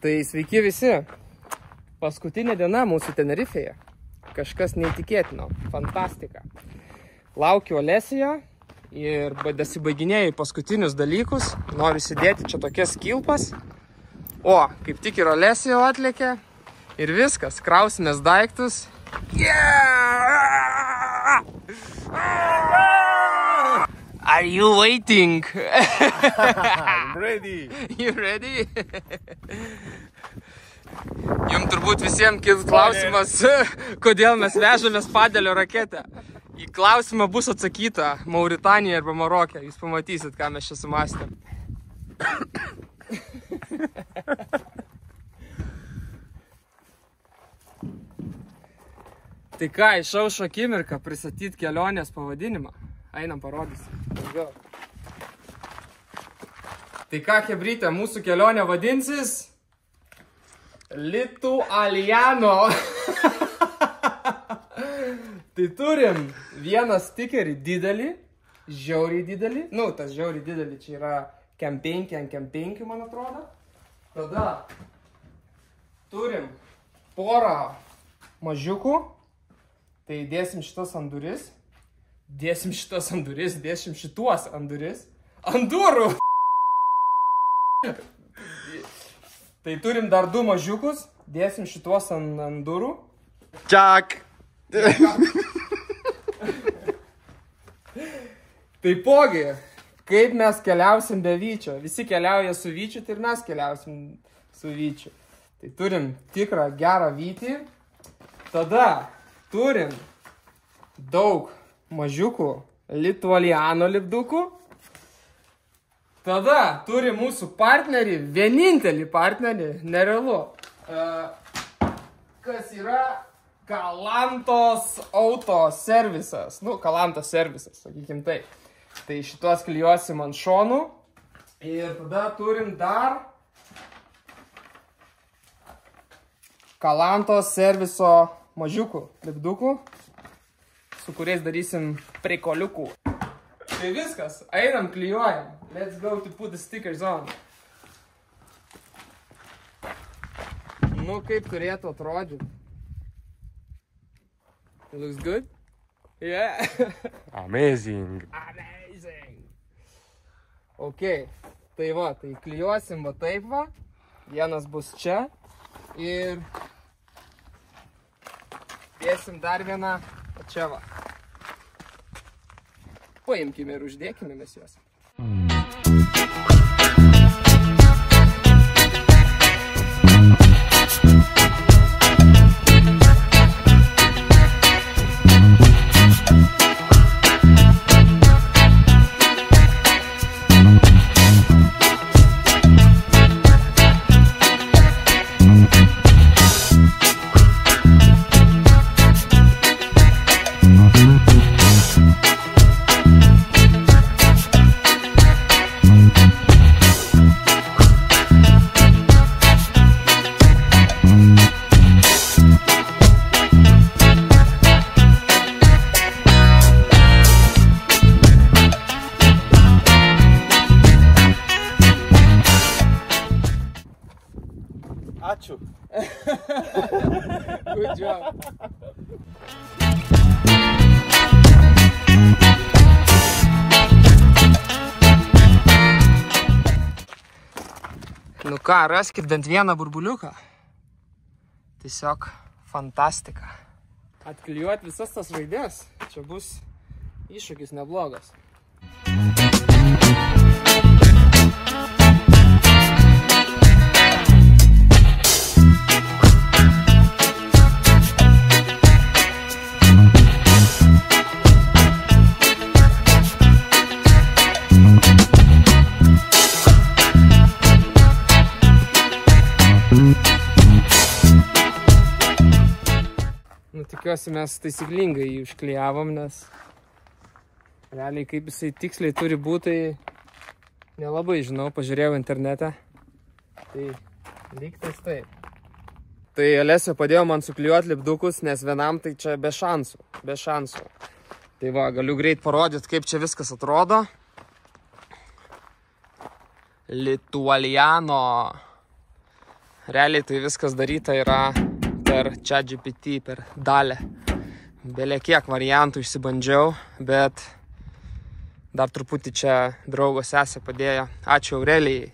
Tai sveiki visi. Paskutinė diena mūsų Tenerifėje. Kažkas neįtikėtino. Fantastika. Laukiu Olesijo ir dasibaiginėjau paskutinius dalykus. Noriu sėdėti čia tokias kilpas. O, kaip tik ir Olesijo atlėkė. Ir viskas. Krausimės daiktus. Yeah! Are you waiting? I'm ready. You ready? Jums turbūt visiems kils klausimas, kodėl mes vežamės padelio raketę. Į klausimą bus atsakyta Mauritanija arba Marokė. Jūs pamatysit, ką mes čia sumastėm. Tai ką, išaušo akimirką pristatyti kelionės pavadinimą. Einam parodysim. Tai ką, chebrytė, mūsų kelionė vadinsis Litualiano. Tai turim vieną stikerį didelį, žiauriai didelį. Nu, tas žiauriai didelį čia yra Kem5 ant Kem5, man atrodo. Tada turim porą mažiukų. Tai dėsim šitas ant duris. Dėsim šitas ant duris, dėsim šituos ant duris. Ant durų! Tai turim dar du mažiukus. Dėsim šituos ant durų. Čiak! Taipogi, kaip mes keliausim be Vyčio. Visi keliauja su Vyčiu, tai ir mes keliausim su Vyčiu. Tai turim tikrą gerą Vytį. Tada turim daug mažiukų Litualiano lipdukų. Tada turim mūsų partnerį, vienintelį partnerį, nerealu. Kas yra Kalantos auto servisas. Nu, Kalantos servisas, sakykim taip. Tai šitos klijuosim ant šonų. Ir tada turim dar Kalantos serviso mažiukų lipdukų, su kuriais darysim prikoliukų. Tai viskas, einam, klijuojam. Let's go to put the stickers on. Nu, kaip turėtų atrodyti. It looks good? Yeah. Amazing. Amazing. Ok, tai va, tai klijuosim va taip va. Vienas bus čia. Ir dėsim dar vieną čia va. Paimkime ir uždėkime mes juos. Ačiū. Good job. Nu ką, raskit bent vieną burbuliuką. Tiesiog fantastika. Atklijuoti visas tas raidės. Čia bus iššūkis neblogas. Nu, tikiuosi mes taisyklingai jį užklijavom, nes realiai kaip jisai tiksliai turi būti, tai nelabai žinau, pažiūrėjau internete. Tai lygtais taip. Tai Olesio padėjo man suklijuoti lipdukus, nes vienam tai čia be šansų. Be šansų. Tai va, galiu greit parodyti, kaip čia viskas atrodo. Litualiano realiai tai viskas daryta yra per ChatGPT, per DALL-E. Belė kiek variantų išsibandžiau, bet dar truputį čia draugo sesė padėjo. Ačiū Aurelijai,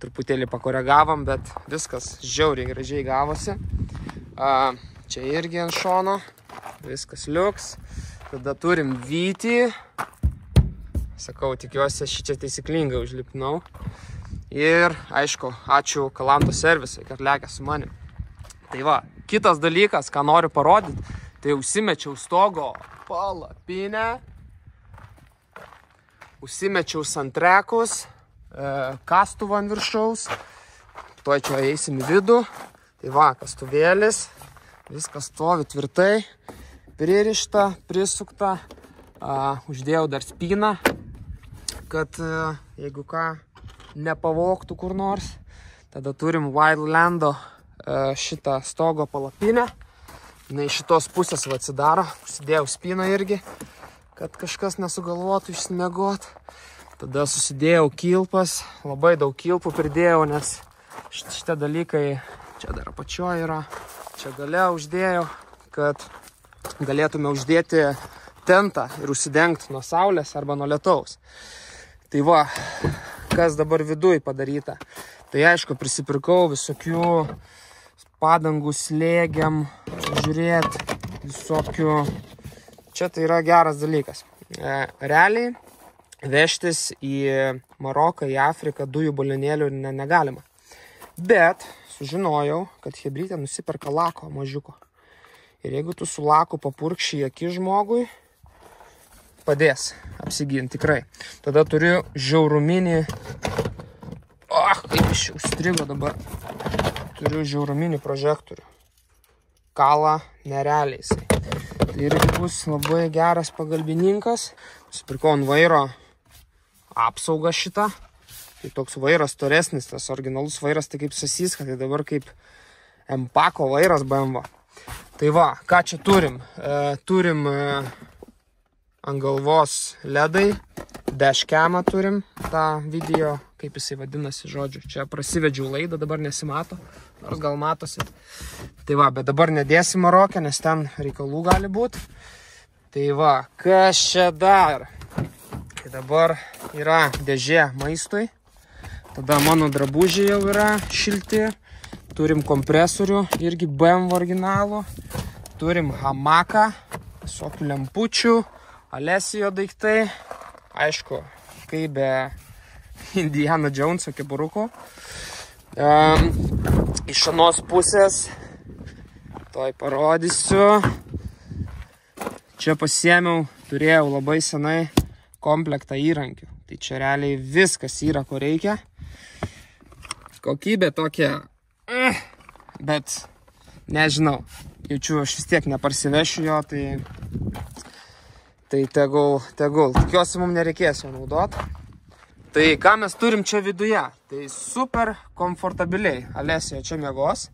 truputėlį pakoregavom, bet viskas žiauriai gražiai gavosi. Čia irgi ant šono, viskas liuks. Tada turim vytį. Sakau, tikiuosi, aš čia taisyklingai užlipnau. Ir, aišku, ačiū Kalanto servisai, kad lekia su manim. Tai va, kitas dalykas, ką noriu parodyti, tai užsimečiau stogo palapinę, užsimečiau santrekus, kastuvą ant viršaus, tuoj čia eisim į vidų. Tai va, kastuvėlis, viskas stovi tvirtai, pririšta, prisukta, uždėjau dar spyną, kad jeigu ką nepavogtų kur nors. Tada turim Wildlando šitą stogo palapinę. Na, iš šitos pusės atsidaro. Užsidėjau spyną irgi, kad kažkas nesugalvotų išsimiegot. Tada susidėjau kilpas. Labai daug kilpų pridėjau, nes šitie dalykai čia dar apačioje yra. Čia gale uždėjau, kad galėtume uždėti tentą ir užsidengti nuo saulės arba nuo lietaus. Tai va, kas dabar viduj padaryta. Tai aišku, prisipirkau visokių padangų slėgiam, žiūrėt, visokių. Čia tai yra geras dalykas. Realiai vežtis į Maroką, į Afriką dujų balionėlių negalima. Bet sužinojau, kad chebrytė nusiperka lako mažiuko. Ir jeigu tu su laku papurkši akį žmogui, padės apsiginti tikrai. Tada turiu žiauruminį... kaip iš čia užstrigo dabar. Turiu žiauruminį prožektorių. Kala nerealiai jisai. Tai irgi bus labai geras pagalbininkas. Nusipirkau ant vairo apsaugą šitą. Tai toks vairas storesnis, tas originalus vairas, tai kaip Sasiska, tai dabar kaip Empako vairas BMW. Tai va, ką čia turim? Turim ant galvos ledai, dashcamą turim, tą video, kaip jisai vadinasi, žodžiu. Čia prasivedžiau laidą, dabar nesimato, nors gal matosi. Tai va, bet dabar nedėsim Maroke, nes ten reikalų gali būti. Tai va, kas čia dar? Tai dabar yra dėžė maistui. Tada mano drabužiai jau yra šilti. Turim kompresorių, irgi BMW originalų. Turim hamaką, visokių lempučių, Alesijo daiktai. Aišku, kaip be Indiana Joneso keburuko. Iš anos pusės, toj parodysiu. Čia pasiėmiau, turėjau labai senai komplektą įrankių. Tai čia realiai viskas yra, ko reikia. Kokybė tokia, bet nežinau. Jaučiu, aš vis tiek neparsivešiu jo, tai tegul. Tikiuosi, mums nereikės jo naudoti. Tai ką mes turim čia viduje? Tai super komfortabiliai. Alesija čia miegos.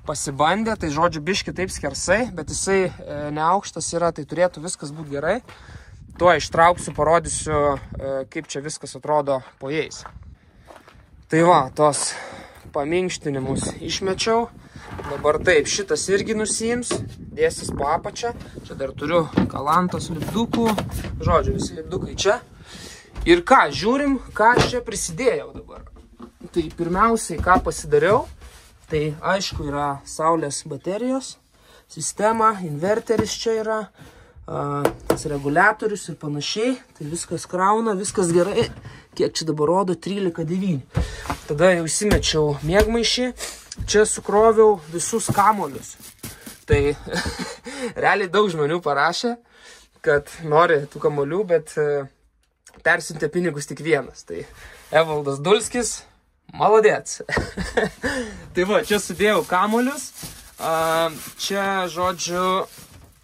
Pasibandė, tai žodžiu biški taip skersai, bet jisai neaukštas yra, tai turėtų viskas būti gerai. Tuo ištrauksiu, parodysiu, kaip čia viskas atrodo po jais. Tai va, tos paminkštinimus išmečiau. Dabar taip, šitas irgi nusiims, dėsis po apačią. Čia dar turiu Kalantos lipdukų. Žodžiu, visi lipdukai čia. Ir ką, žiūrim, ką aš čia prisidėjau dabar. Tai pirmiausiai, ką pasidariau, tai aišku yra saulės baterijos sistema, inverteris čia yra, tas reguliatorius ir panašiai. Tai viskas krauna, viskas gerai. Kiek čia dabar rodo? 13,9. Tada jau įsimečiau miegmaišį. Čia sukroviau visus kamolius. Tai realiai daug žmonių parašė, kad nori tų kamolių, bet persintė pinigus tik vienas. Tai Evaldas Dulskis, maladėts. Tai va, čia sudėjau kamolius. Čia, žodžiu,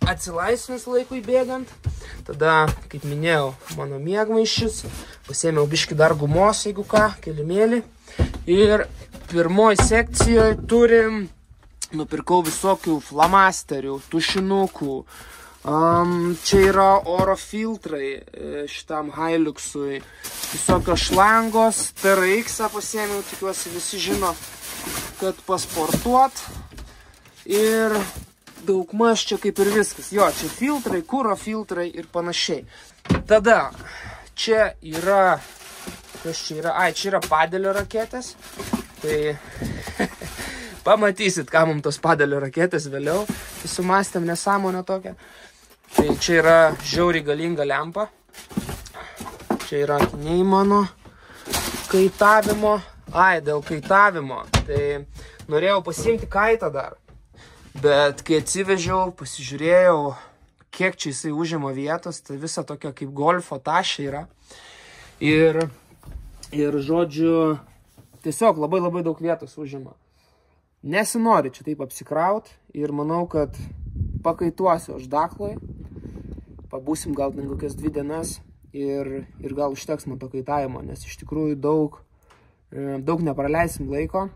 atsilaisvins laikui bėgant. Tada, kaip minėjau, mano miegmaišis. Pasėmiau biškį dar gumos, jeigu ką, kilimėlį. Ir pirmoj sekcijoje turim, nupirkau visokių flamasterių, tušinukų. Čia yra oro filtrai šitam Hiluxui. Visokios šlangos, TRX pasėmiau, tikiuosi visi žino. kad pasportuot ir daugmaž čia kaip ir viskas. Jo, čia filtrai, kuro filtrai ir panašiai. Tada čia yra, kas čia yra? Ai, čia yra padelio raketės. Tai pamatysit, ką mums tos padelio raketės vėliau. Tai sumastėm nesąmonę tokią. Tai čia yra žiauriai galinga lempa. Čia yra akiniai mano kaitavimo. Ai, dėl kaitavimo. Tai norėjau pasiimti kaitą dar. Bet kai atsivežiau, pasižiūrėjau, kiek čia jisai užima vietos, tai visa tokia kaip golfo tašė yra. Ir žodžiu, tiesiog labai daug vietos užima. Nesinori čia taip apsikraut ir manau, kad pakaituosiu aš dakloj. Pabūsim gal kokias 2 dienas ir gal užteks man to kaitavimo, nes iš tikrųjų daug nepraleisim laiko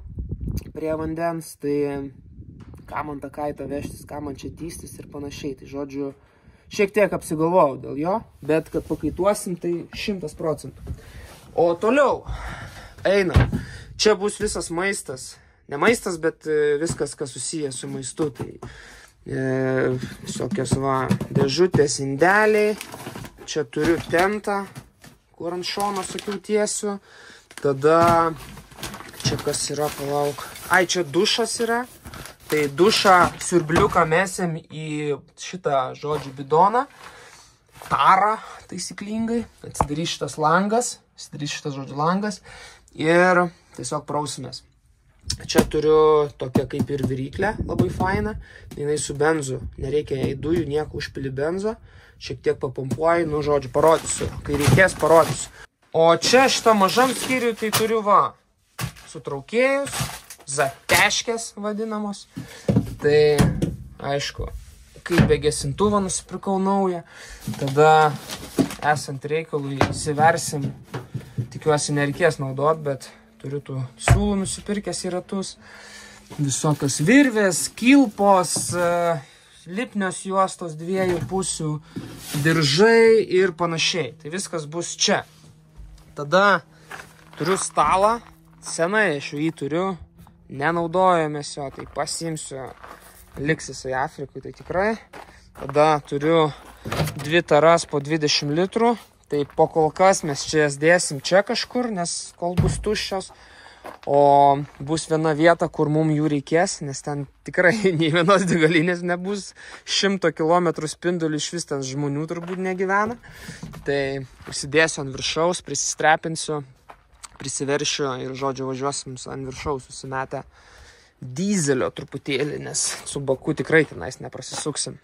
prie vandens, tai ką man tą kaitą vežtis, ką man čia tystis ir panašiai. Tai žodžiu, šiek tiek apsigalvojau dėl jo, bet kad pakaituosim, tai 100%. O toliau eina. Čia bus visas maistas. Ne maistas, bet viskas, kas susijęs su maistu. Tai visokios dėžutės, indeliai. Čia turiu tentą, kur ant šono sakiau tiesiu. Tada čia kas yra, palauk. Ai, čia dušas yra. Tai dušą siurbliuką mesim į šitą, žodžiu, bidoną. Tarą taisyklingai. Atsidarys šitas langas. Atsidarys šitas, žodžiu, langas. Ir tiesiog prausimės. Čia turiu tokią kaip ir viryklę, labai fainą. Jinai su benzu. Nereikia jai dujų, nieko, užpili benzo. Šiek tiek papumpuoju, nu, žodžiu, parodysiu. Kai reikės, parodysiu. O čia šitą mažam skyriui tai turiu sutraukėjus. Zateškės vadinamos. Tai, aišku, kaip be gesintuvo nusipirkau naują. Tada, esant reikalui, įsiversim. Tikiuosi, nereikės naudot, bet turiu tų siūlų nusipirkęs į ratus. Visokios virvės, kilpos, lipnios juostos 2 pusių, diržai ir panašiai. Tai viskas bus čia. Tada turiu stalą. Senai aš jį turiu. Nenaudojomės jo, tai pasiimsiu, liks jisai Afrikui, tai tikrai. Tada turiu 2 taras po 20 litrų, tai po kol kas mes čia jas dėsim čia kažkur, nes kol bus tuščios. O bus viena vieta, kur mums jų reikės, nes ten tikrai nei vienos degalinės nebus. 100 km spindulių iš vis ten žmonių turbūt negyvena. Tai užsidėsiu ant viršaus, prisistrepinsiu. Prisiveršiu ir, žodžiu, važiuosim ant viršaus susimetę dyzelio truputėlį, nes su baku tikrai tenais neprasisuksim.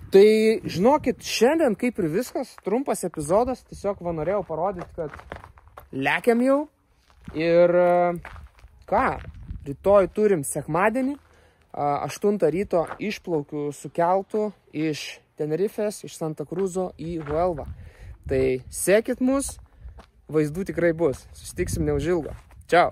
Tai, žinokit, šiandien kaip ir viskas, trumpas epizodas, tiesiog norėjau parodyti, kad lekiam jau. Ir ką, rytoj turim sekmadienį, 8 ryto išplaukiu su keltu iš Tenerifės, iš Santa Cruzo į Huelvą. Tai sekit mus. Vaizdų tikrai bus. Susitiksim neužilgo. Čiau.